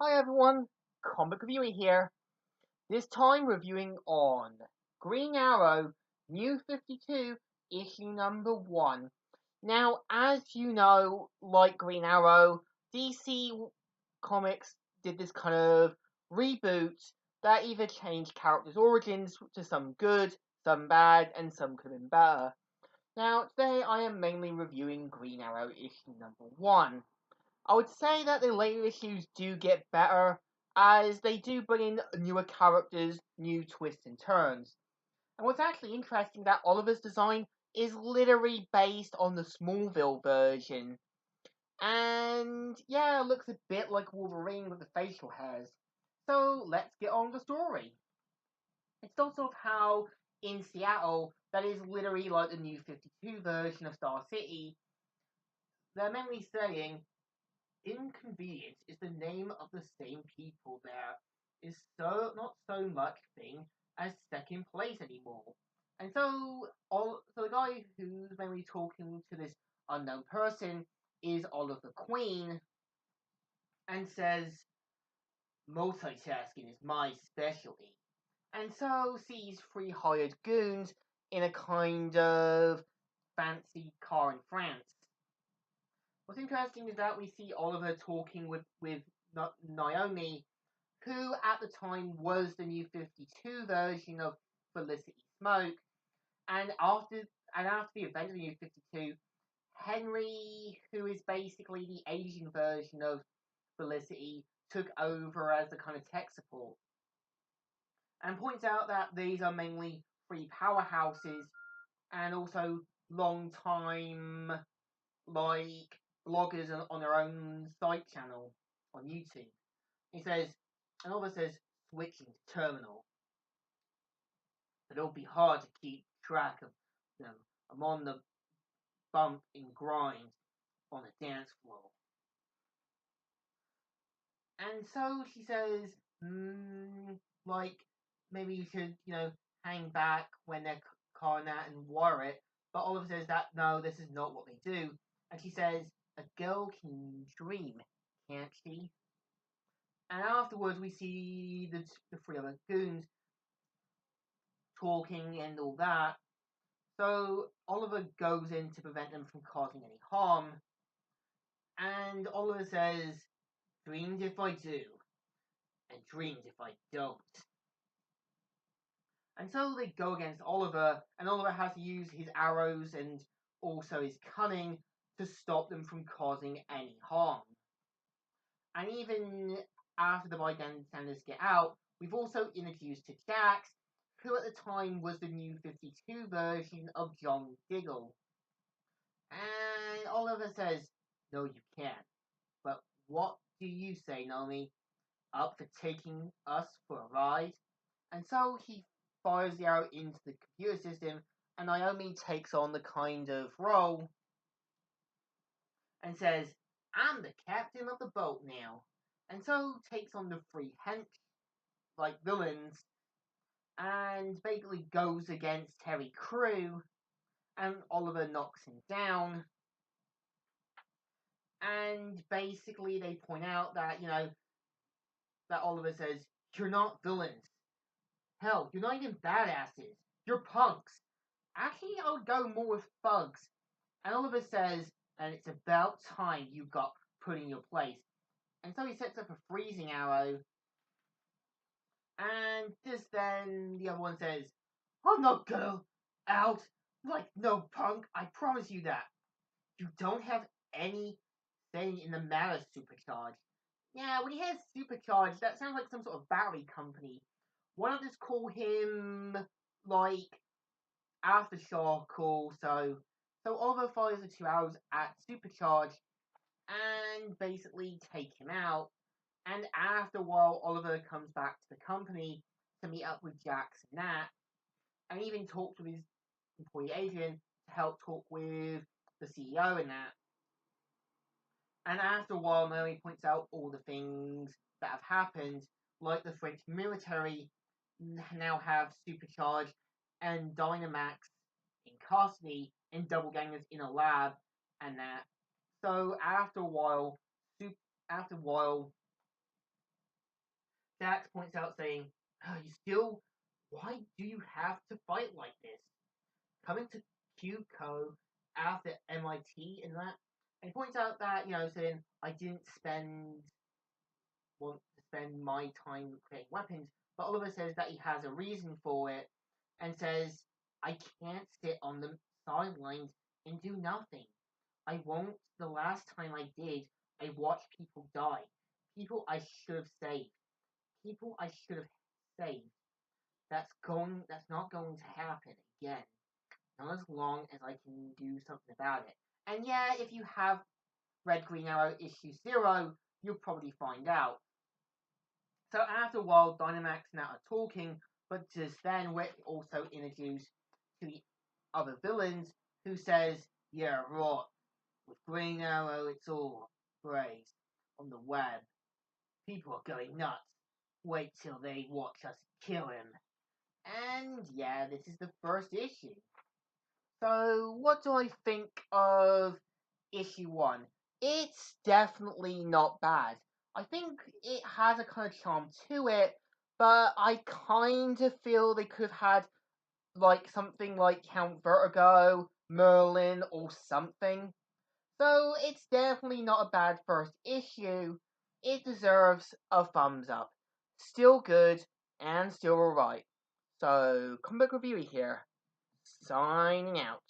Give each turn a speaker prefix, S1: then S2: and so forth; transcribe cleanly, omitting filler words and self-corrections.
S1: Hi everyone, Comic Reviewer here. This time reviewing on Green Arrow, New 52, issue number 1. Now, as you know, like Green Arrow, DC Comics did this kind of reboot that either changed characters' origins to some good, some bad, and some could have been better. Now, today I am mainly reviewing Green Arrow issue number 1. I would say that the later issues do get better, as they do bring in newer characters, new twists and turns. And what's actually interesting that Oliver's design is literally based on the Smallville version. And yeah, it looks a bit like Wolverine with the facial hairs. So let's get on the story. It starts off how in Seattle, that is literally like the new 52 version of Star City, they're mainly saying inconvenience is the name of the same people there is so not so much thing as second place anymore. And so the guy who's mainly talking to this unknown person is Oliver Queen and says multitasking is my specialty. And so sees three hired goons in a kind of fancy car in France. What's interesting is that we see Oliver talking with Naomi, who at the time was the new 52 version of Felicity Smoke, and after the event of the new 52, Henry, who is basically the Asian version of Felicity, took over as the kind of tech support, and points out that these are mainly free powerhouses and also long time like bloggers on their own side channel on YouTube. He says, and Oliver says, switching to terminal. It'll be hard to keep track of them. I'm on the bump and grind on the dance floor. And so she says, like, maybe you should, hang back when they're calling out and wire it. But Oliver says that, no, this is not what they do. And she says, a girl can dream, can't she? And afterwards, we see the three other goons talking and all that. So Oliver goes in to prevent them from causing any harm. And Oliver says, dreamed if I do, and dreamed if I don't. And so they go against Oliver, and Oliver has to use his arrows and also his cunning to stop them from causing any harm. And even after the bystanders get out, we've also introduced to Jax, who at the time was the new 52 version of John Diggle. And Oliver says, no, you can't. But what do you say, Naomi? Up for taking us for a ride? And so he fires the arrow into the computer system, and Naomi takes on the kind of role and says, I'm the captain of the boat now. And so takes on the three hench like villains and basically goes against Terry Crew, and Oliver knocks him down. And basically they point out that, that Oliver says, you're not villains. Hell, you're not even badasses. You're punks. Actually, I would go more with thugs. And Oliver says, and it's about time you got put in your place. And so he sets up a freezing arrow. And just then the other one says, I'm not gonna out like no punk. I promise you that. You don't have any say in the matter, Supercharge. Yeah, when he has Supercharge, that sounds like some sort of battery company. Why not just call him like Aftershock or so? So Oliver fires the 2 arrows at Supercharge and basically take him out. And after a while, Oliver comes back to the company to meet up with Jax and Nat, and even talks with his employee Adrian to help talk with the CEO and that. And after a while, Naomi points out all the things that have happened, like the French military now have Supercharge and Dynamax in custody and Double Gangers in a lab and that. So after a while, Dax points out saying, oh, why do you have to fight like this? Coming to QCO after MIT and that. And he points out that, saying, I didn't want to spend my time creating weapons, but Oliver says that he has a reason for it and says, I can't sit on the sidelines and do nothing. I won't. The last time I did, I watched people die. People I should have saved. People I should have saved. That's not going to happen again. Not as long as I can do something about it. And yeah, if you have read Green Arrow issue 0, you'll probably find out. So after a while, Dynamax and that are talking, but just then we're also introduced to the other villains who says, yeah, right, with Green Arrow it's all praised on the web. People are going nuts. Wait till they watch us kill him. And yeah, this is the first issue. So what do I think of issue 1? It's definitely not bad. I think it has a kind of charm to it, but I kind of feel they could have had like something like Count Vertigo, Merlin, or something. So it's definitely not a bad first issue. It deserves a thumbs up. Still good and still alright. So, comic review here. Signing out.